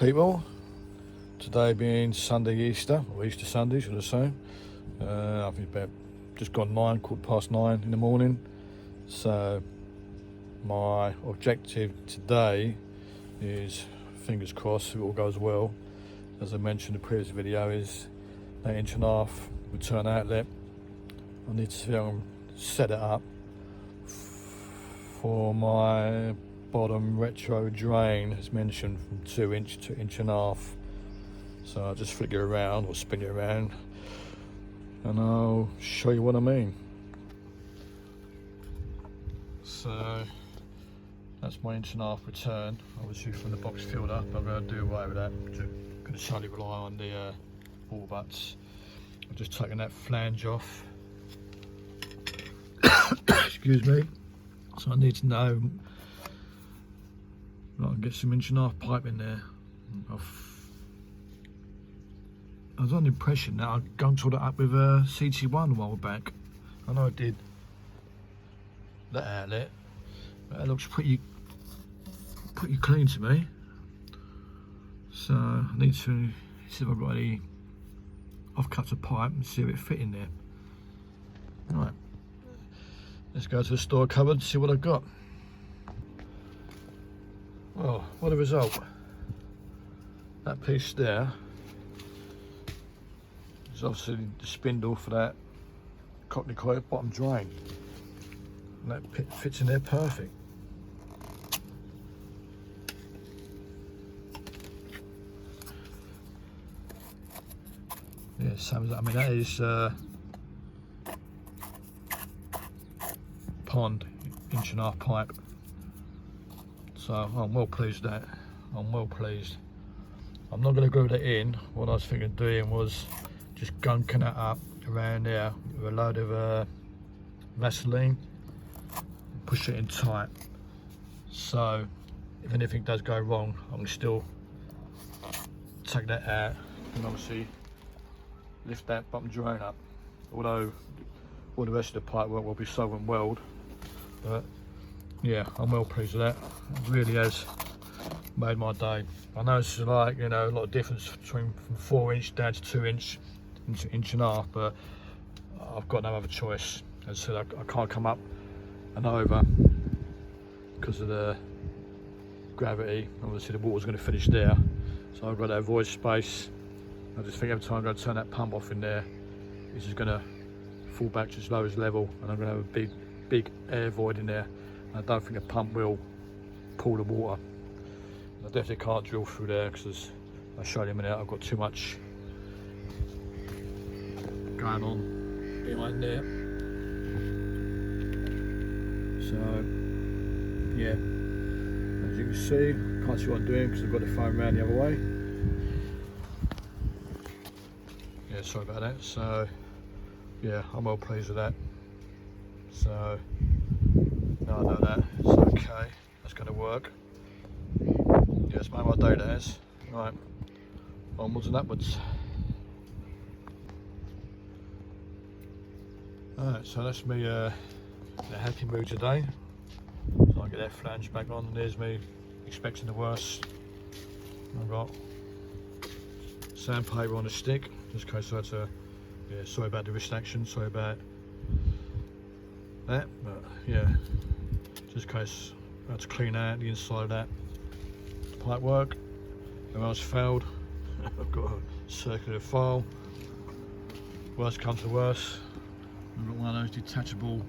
people. Today being Sunday Easter, or Easter Sunday should I say. I think about just gone 9:15 in the morning. So my objective today is, fingers crossed, if it all goes well, as I mentioned in the previous video, is that 1.5 inch return outlet. I need to set it up for my bottom retro drain, as mentioned, from 2 inch to 1.5 inch. So I'll just flick it around or spin it around and I'll show you what I mean. So that's my 1.5 inch return, obviously from the box filled up. I'm going to do away with that. I'm going to solely rely on the ball butts. I've just taken that flange off. Excuse me. So I need to know, I can get some 1.5 inch pipe in there. I was under the impression that I'd gunked it up with a CT1 a while back. I know I did that outlet, but it looks pretty clean to me. So I need to see if I've got any offcuts of pipe and see if it fit in there. Right, let's go to the store cupboard and see what I've got. Well, what a result. That piece there is obviously the spindle for that Borden-Koi bottom drain. And that fits in there perfect. Yeah, same as that. I mean, that is pond 1.5 inch pipe. So I'm well pleased with that. I'm well pleased. I'm not going to glue that in. What I was thinking of doing was just gunking it up around there with a load of Vaseline, push it in tight. So if anything does go wrong, I can still take that out and obviously lift that bottom drain up. Although all the rest of the pipe work will be sewn and weld, but yeah, I'm well pleased with that. It really has made my day. I know it's like, you know, a lot of difference between from 4 inch down to 2 inch into 1.5 inch, but I've got no other choice. As I said, I can't come up and over because of the gravity. Obviously the water's going to finish there, so I've got that void space. I just think every time I'm going to turn that pump off in there, it's just going to fall back to its lowest level, and I'm going to have a big air void in there. I don't think a pump will pull the water. I definitely can't drill through there because, I'll show you in a minute, I've got too much going on behind there. So yeah, as you can see, can't see what I'm doing because I've got the phone around the other way. Yeah, sorry about that. So yeah, I'm well pleased with that. So now I know that it's okay, that's going to work. Yeah, it's made my day, that is. Right, onwards and upwards. Alright, so that's me in a happy mood today. So I get that flange back on, and there's me expecting the worst. I've got sandpaper on the stick, just in case I had to, yeah, sorry about the wrist action, sorry about that, but yeah, just in case I had to clean out the inside of that pipe work. If else failed, I've got a circular file. Worst comes to worst, I've got one of those detachable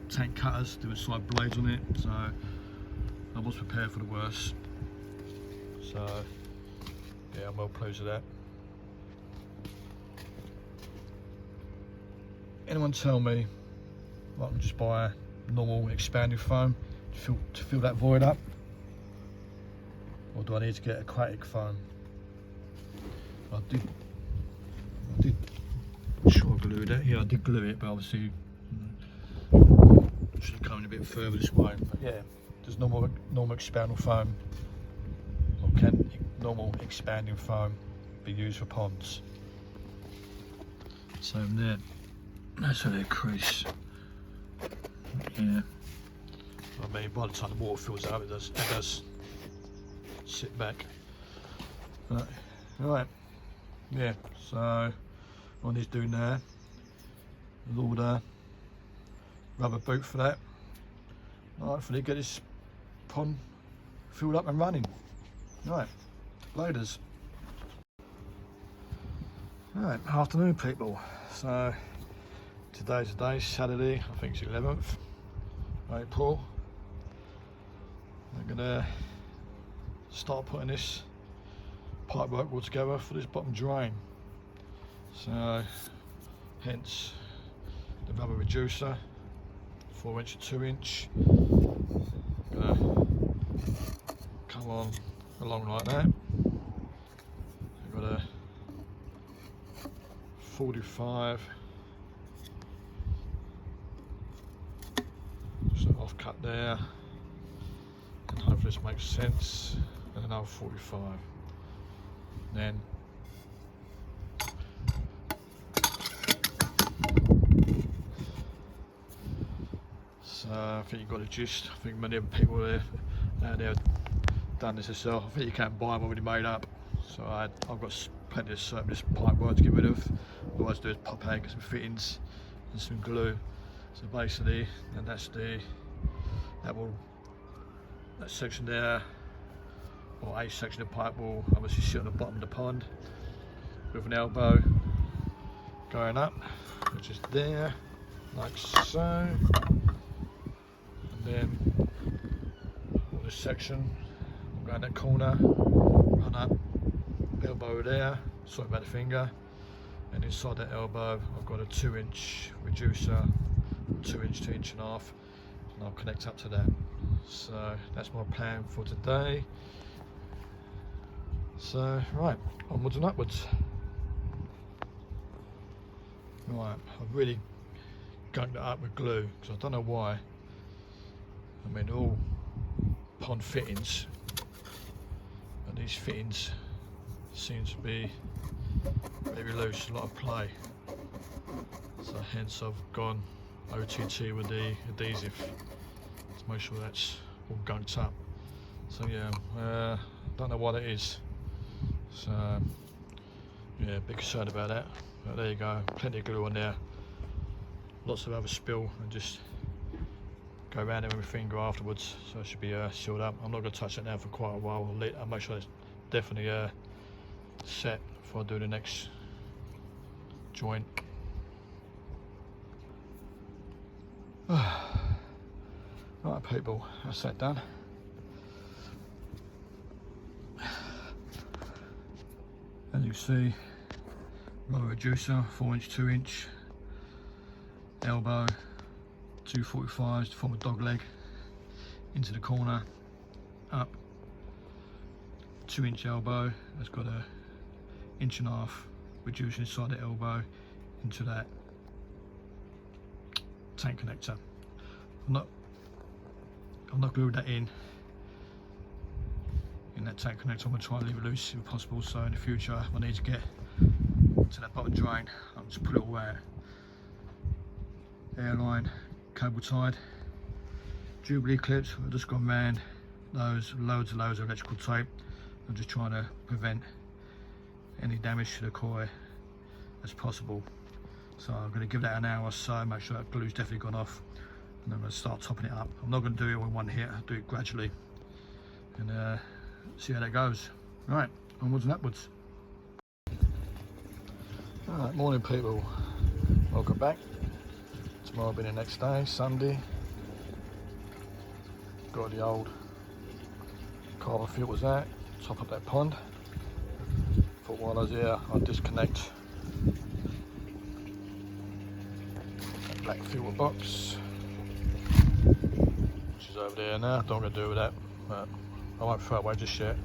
tank cutters doing side blades on it, so I was prepared for the worst. So yeah, I'm well pleased with that. Anyone tell me I can just buy normal expanding foam to fill that void up, or do I need to get aquatic foam? I did sure glue it. Yeah, I did glue it, but obviously should have come in a bit further this way. But yeah, there's normal expanding foam, or can normal expanding foam be used for ponds? So there, that's a little crease. Yeah, I mean, by the time the water fills up, it does sit back. But, right, yeah, so what I need to do now is order rubber boot for that. Hopefully get this pond filled up and running. Right, loaders. Right, afternoon people. So today's the day, Saturday, I think it's 11th April. I'm gonna start putting this pipe work all together for this bottom drain. So hence the rubber reducer, 4" to 2". Gonna come on along like that. I've got a 45, so off cut there, and hopefully this makes sense, and another 45. Then so I think you've got a gist. I think many of the people there out there have done this themselves. I think you can buy them already made up. So I've got plenty of surplus pipe work to get rid of. All I do is pop out, get some fittings and some glue. So basically, and that's that section there, or a section of pipe will obviously sit on the bottom of the pond with an elbow going up, which is there, like so. And then all this section will go in that corner, run up, elbow there, sorry about the finger, and inside that elbow I've got a 2" reducer, 2" to 1.5", and I'll connect up to that. So that's my plan for today. So right, onwards and upwards. Right, I've really gunked it up with glue because I don't know why. I mean, all pond fittings, and these fittings seem to be very loose, a lot of play. So hence I've gone OTT with the adhesive to make sure that's all gunked up. So yeah, don't know what it is. So yeah, a bit concerned about that. But there you go, plenty of glue on there. Lots of other spill, and just go around it with my finger afterwards. So it should be sealed up. I'm not going to touch it now for quite a while. I'll make sure it's definitely set before I do the next joint. Right people, that's that done. As you see, rubber reducer, 4" 2". Elbow, 2 45s to form a dog leg into the corner, up, 2" elbow, that's got a 1.5" reducer inside the elbow into that tank connector. I'm not gluing that in that tank connector. I'm going to try and leave it loose if possible, so in the future if I need to get to that bottom drain, I'll just pull it all out. Airline, cable tied, Jubilee clips. I've just gone round those, loads and loads of electrical tape. I'm just trying to prevent any damage to the koi as possible. So I'm going to give that an hour or so, make sure that glue's definitely gone off, and I'm going to start topping it up. I'm not going to do it in one hit, I'll do it gradually and see how that goes. Right, onwards and upwards. Alright, morning people, welcome back. Tomorrow will be the next day, Sunday. Got the old carbon filters out, top up that pond. Thought while I was here I'd disconnect that black filter box, which is over there now. Don't want to do with that, but I won't throw it away just yet.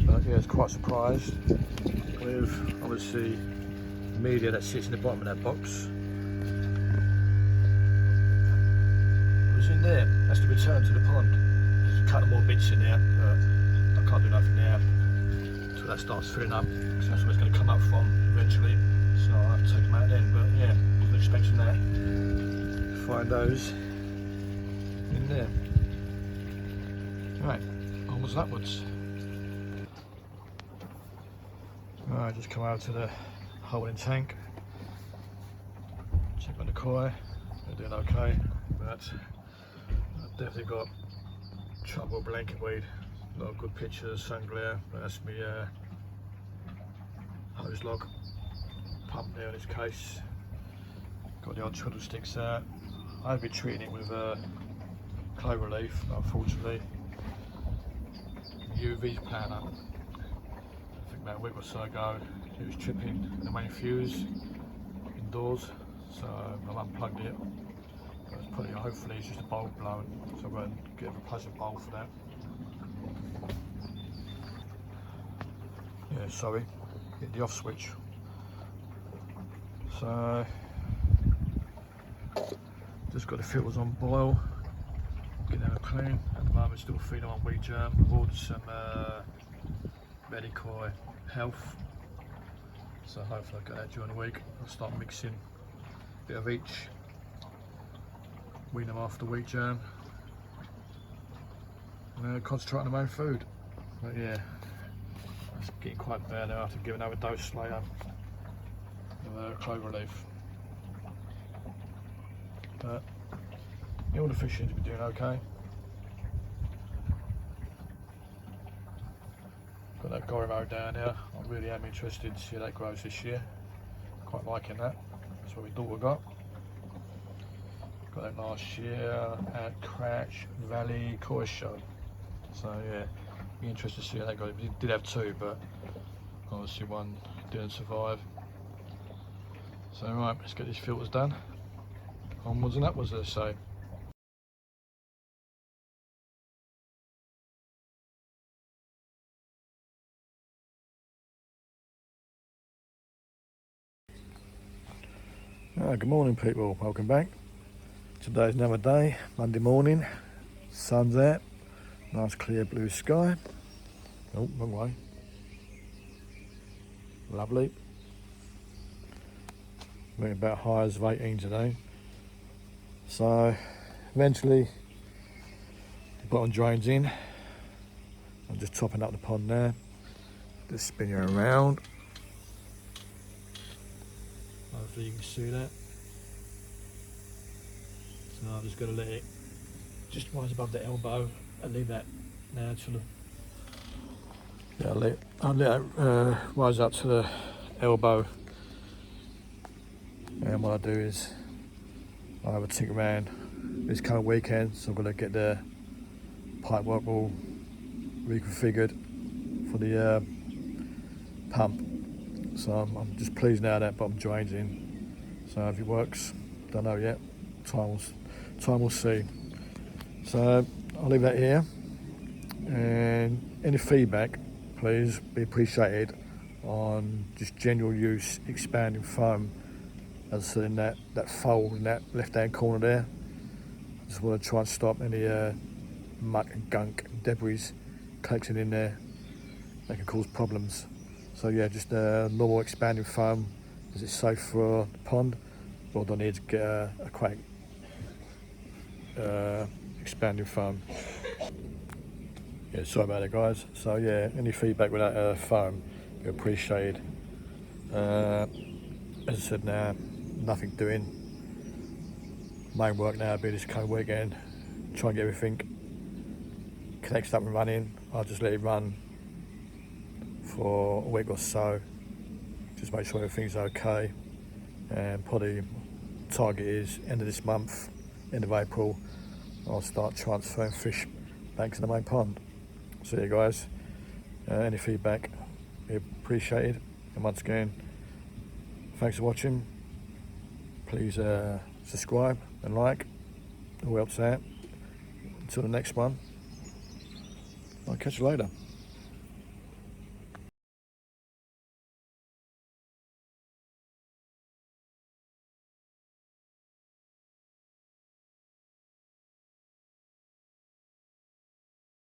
But yeah, I was quite surprised with obviously media that sits in the bottom of that box. What's in there? That's to return to the pond. There's a couple more bits in there, but I can't do nothing there until that starts filling up. So that's where it's going to come up from eventually. So I'll have to take them out then. But yeah, wasn't expecting that. Find those in there. Right, onwards and upwards. Alright, just come out to the holding tank. Check on the koi. They're doing okay, but I've definitely got trouble with blanket weed. A lot of good pictures, sun glare, but that's me hose lock pump there in its case. Got the odd twiddle sticks out. I've been treating it with clover leaf, but unfortunately UV planner, I think about a week or so ago, it was tripping the main fuse indoors, so I've unplugged it. But it's probably, hopefully it's just a bulb blown, so I'm going to get a replacement bulb for that. Yeah, sorry, hit the off switch. So just got the filters on boil, get them clean. At the moment still feeding on wheat germ. I've ordered some Borden-Koi health, so hopefully I'll get that during the week. I'll start mixing a bit of each, wean them off the wheat germ, and concentrate on the main food. But yeah, it's getting quite bad now after giving another dose later of clover leaf. But all the fish seem to be doing okay. Got that Gorimo down there. I really am interested to see how that grows this year. Quite liking that. That's what my daughter got. Got that last year at Crouch Valley Koi Show. So yeah, be interested to see how that goes. We did have two, but obviously one didn't survive. So right, let's get these filters done. Onwards and upwards, as they say. Good morning people, welcome back. Today's another day, Monday morning, sun's out, nice clear blue sky. Oh, wrong way. Lovely. We're about highs of 18 today. So eventually the bottom drains in. I'm just topping up the pond now. Just spinning around. Hopefully you can see that. So I'm just going to let it just rise above the elbow and leave that now to the... Yeah, I'll let that rise up to the elbow. And what I do is I have a tick around this coming weekend, so I'm going to get the pipe work all reconfigured for the pump. So I'm just pleased now that bottom drains in. So if it works, don't know yet. Time will see. So I'll leave that here. And any feedback, please be appreciated on just general use expanding foam. As I said, in that fold in that left-hand corner there. I just want to try and stop any muck and gunk and debris collecting in there that can cause problems. So yeah, just normal expanding foam. Is it safe for the pond, or do I need to get a quite expanding foam? Yeah, sorry about it guys. So yeah, any feedback with that foam, be appreciated. As I said now, nothing doing. Main work now will be this coming weekend. Try and get everything connected up and running. I'll just let it run for a week or so. Just make sure everything's okay. And probably target is end of this month, end of April, I'll start transferring fish back to the main pond. So yeah guys, any feedback be appreciated. And once again, thanks for watching. Please subscribe and like, it all helps out. Until the next one, I'll catch you later.